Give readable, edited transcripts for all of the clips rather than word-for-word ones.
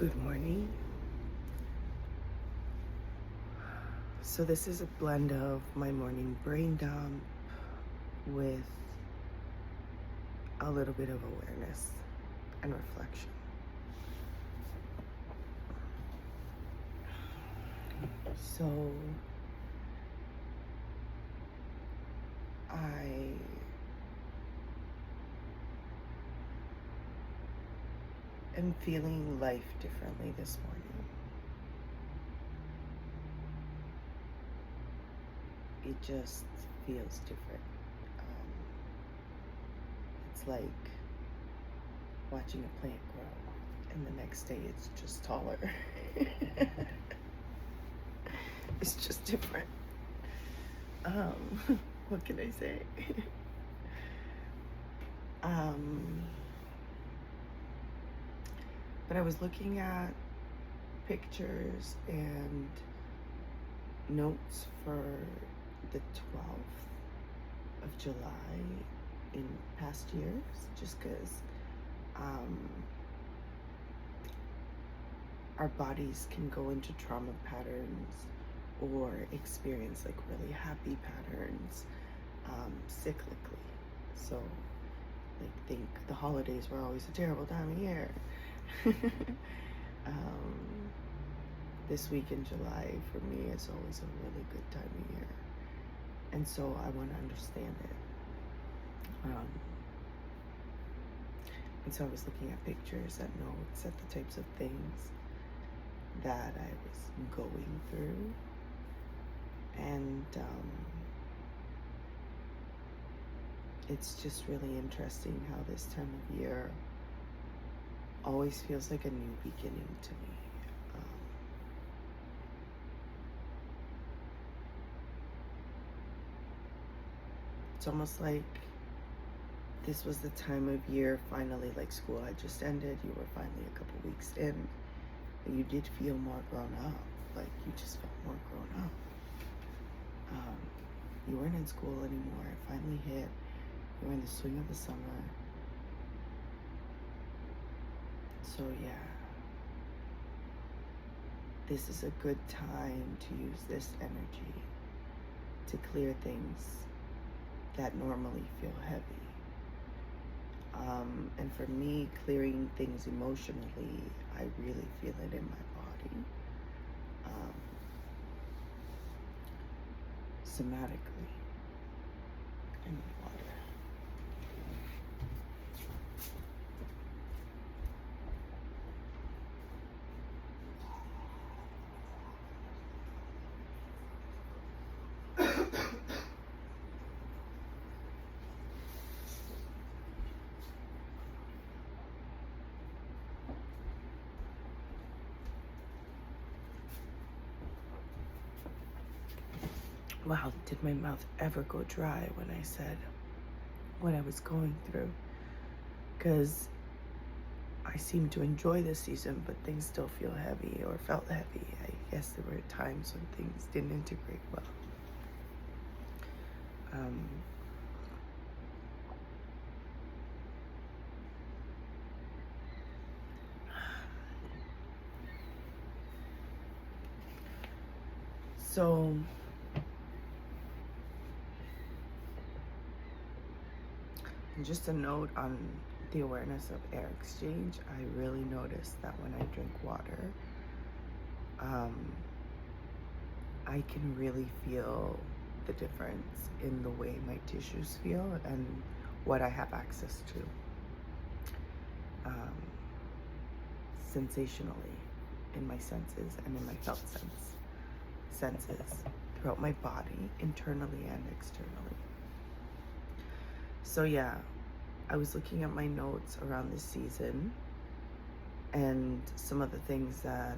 Good morning. So this is a blend of my morning brain dump with a little bit of awareness and reflection. So I am feeling life differently this morning. It just feels different. It's like watching a plant grow, and the next day it's just taller. It's just different. What can I say? But I was looking at pictures and notes for the 12th of July in past years, just because our bodies can go into trauma patterns or experience like really happy patterns cyclically. So think the holidays were always a terrible time of year. This week in July for me is always a really good time of year, and so I want to understand it. And so I was looking at pictures, at notes, at the types of things that I was going through, and it's just really interesting how this time of year always feels like a new beginning to me. It's almost like this was the time of year finally, like school had just ended, you were finally a couple weeks in, and you did feel more grown up. Like you just felt more grown up. You weren't in school anymore. It finally hit. You were in the swing of the summer. So yeah, this is a good time to use this energy to clear things that normally feel heavy. And for me, clearing things emotionally, I really feel it in my body. Somatically. I need water. Wow, did my mouth ever go dry when I said what I was going through? Because I seem to enjoy this season, but things still feel heavy or felt heavy. I guess there were times when things didn't integrate well. So just a note on the awareness of air exchange. I really noticed that when I drink water, I can really feel the difference in the way my tissues feel and what I have access to sensationally in my senses and in my felt senses throughout my body, internally and externally. So yeah, I was looking at my notes around this season, and some of the things that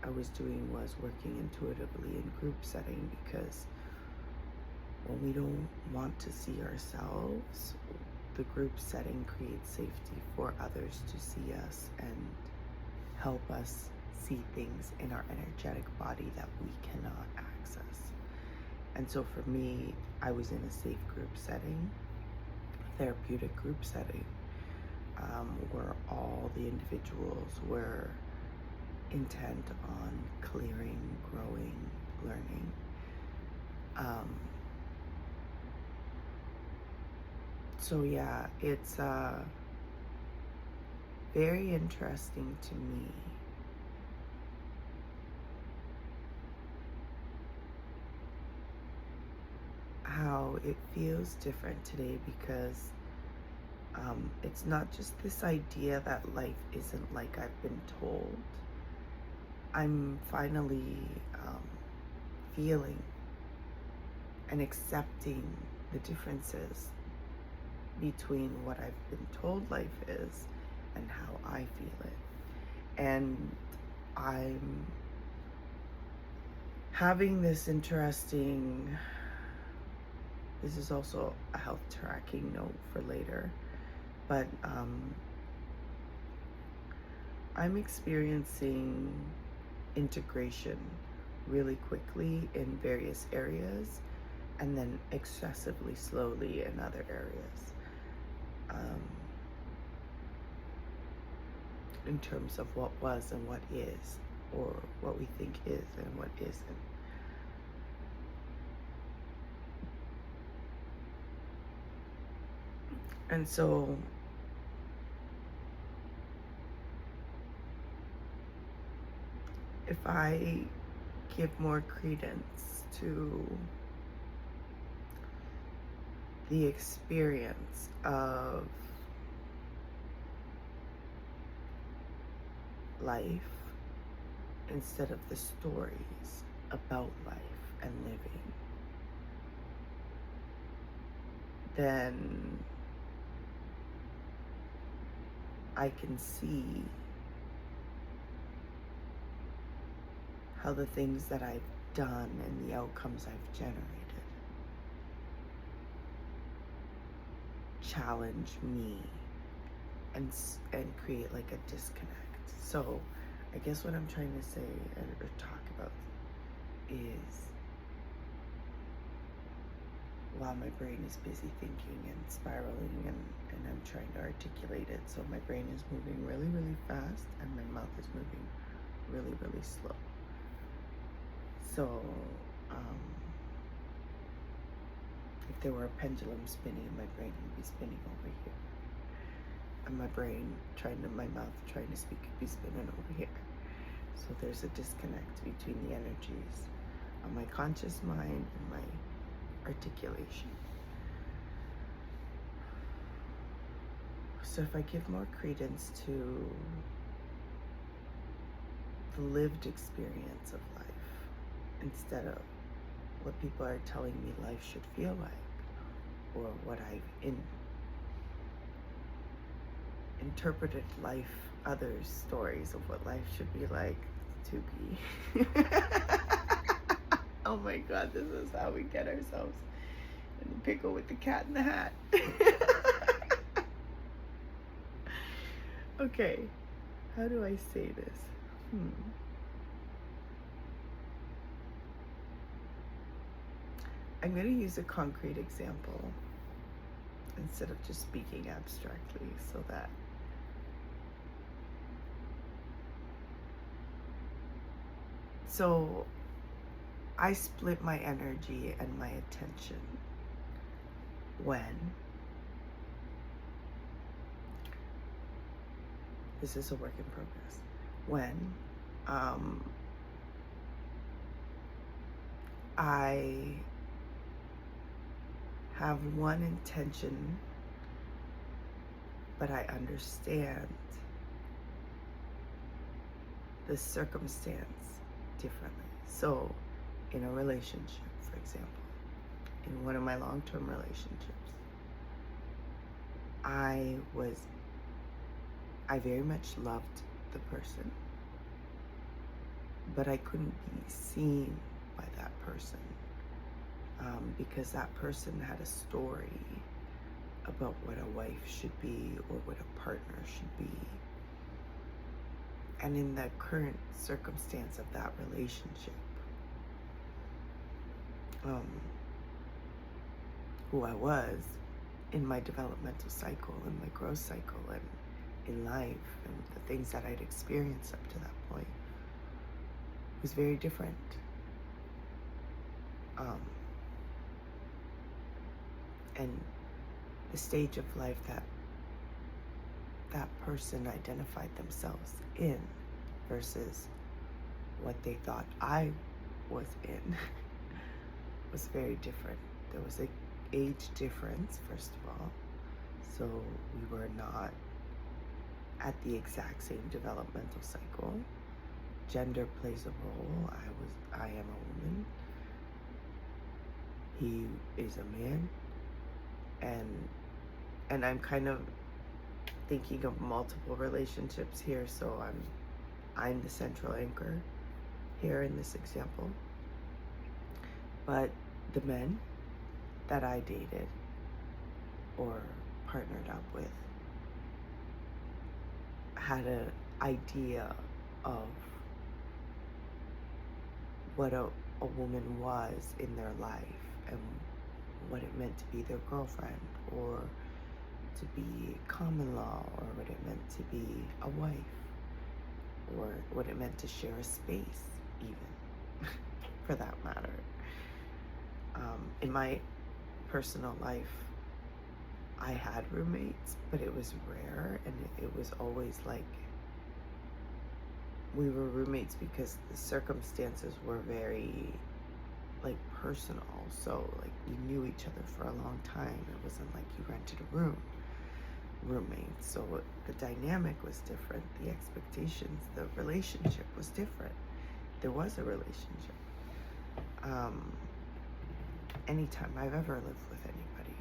I was doing was working intuitively in group setting, because when we don't want to see ourselves, the group setting creates safety for others to see us and help us see things in our energetic body that we cannot access. And so for me, I was in a safe group setting, therapeutic group setting, where all the individuals were intent on clearing, growing, learning. So yeah, it's very interesting to me how it feels different today, because it's not just this idea that life isn't like I've been told. I'm finally feeling and accepting the differences between what I've been told life is and how I feel it. And I'm having this interesting, this is also a health tracking note for later, but I'm experiencing integration really quickly in various areas, and then excessively slowly in other areas, in terms of what was and what is, or what we think is and what isn't. And so if I give more credence to the experience of life instead of the stories about life and living, then I can see how the things that I've done and the outcomes I've generated challenge me and create like a disconnect. So I guess what I'm trying to say or talk about is, while my brain is busy thinking and spiraling and I'm trying to articulate it, so my brain is moving really, really fast and my mouth is moving really, really slow. So if there were a pendulum spinning, my brain would be spinning over here, and my mouth trying to speak could be spinning over here. So there's a disconnect between the energies of my conscious mind and my articulation. So if I give more credence to the lived experience of life instead of what people are telling me life should feel like, or what I've interpreted life, others' stories of what life should be like to be. Oh my God, this is how we get ourselves in the pickle with the cat in the hat. Okay, how do I say this? I'm going to use a concrete example instead of just speaking abstractly, so I split my energy and my attention when, this is a work in progress, when I have one intention, but I understand the circumstance differently. So in a relationship, for example, in one of my long-term relationships, I very much loved the person, but I couldn't be seen by that person, because that person had a story about what a wife should be or what a partner should be. And in the current circumstance of that relationship, who I was in my developmental cycle, in my growth cycle, and in life, and the things that I'd experienced up to that point, was very different. Um, and the stage of life that that person identified themselves in versus what they thought I was in was very different. There was a age difference, first of all, so we were not at the exact same developmental cycle. Gender plays a role. I am a woman. He is a man, and I'm kind of thinking of multiple relationships here, so I'm the central anchor here in this example. But the men that I dated or partnered up with had an idea of what a woman was in their life and what it meant to be their girlfriend, or to be common law, or what it meant to be a wife, or what it meant to share a space, even, for that matter. In my personal life, I had roommates, but it was rare, and it was always like we were roommates because the circumstances were very like personal. So like we knew each other for a long time. It wasn't like you rented a room. Roommates. So the dynamic was different. The expectations, the relationship was different. There was a relationship. Anytime I've ever lived with anybody,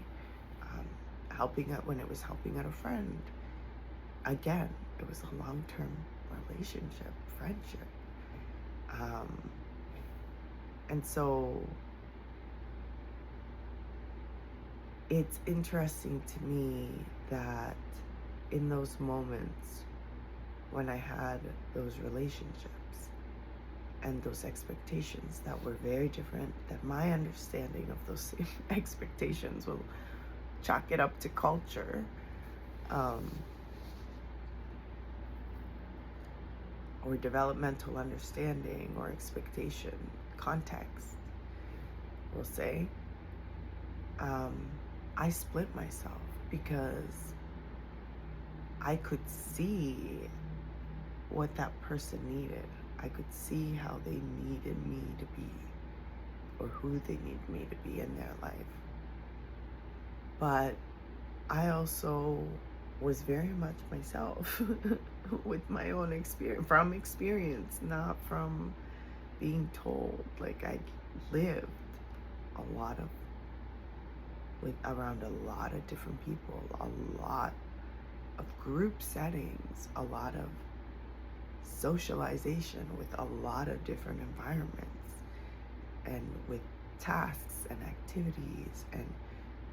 helping out when it was helping out a friend. Again, it was a long-term relationship, friendship. And so it's interesting to me that in those moments when I had those relationships and those expectations that were very different, that my understanding of those same expectations will chalk it up to culture, or developmental understanding or expectation, context, we'll say, I split myself because I could see what that person needed. I could see how they needed me to be, or who they needed me to be in their life. But I also was very much myself with my own experience, from experience, not from being told. Like I lived a lot of around a lot of different people, a lot of group settings, a lot of socialization with a lot of different environments, and with tasks and activities, and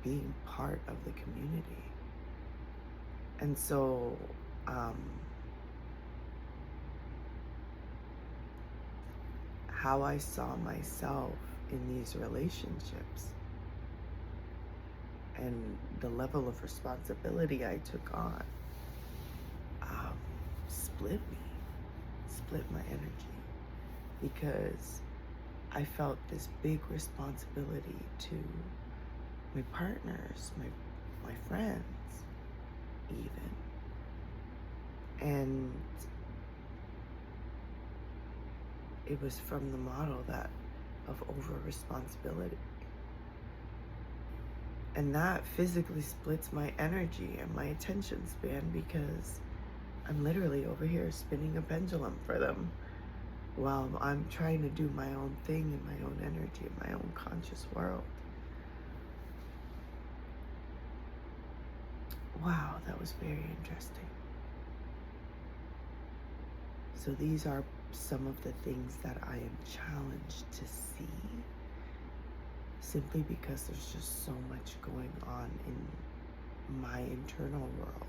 being part of the community. And so how I saw myself in these relationships and the level of responsibility I took on split my energy, because I felt this big responsibility to my partners, my friends even. And it was from the model of over responsibility. And that physically splits my energy and my attention span, because I'm literally over here spinning a pendulum for them while I'm trying to do my own thing in my own energy, in my own conscious world. Wow, that was very interesting. So these are some of the things that I am challenged to see, simply because there's just so much going on in my internal world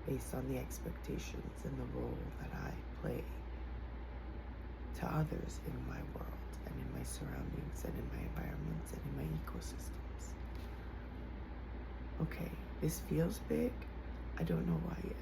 based on the expectations and the role that I play to others in my world and in my surroundings and in my environments and in my ecosystems. Okay, this feels big. I don't know why yet.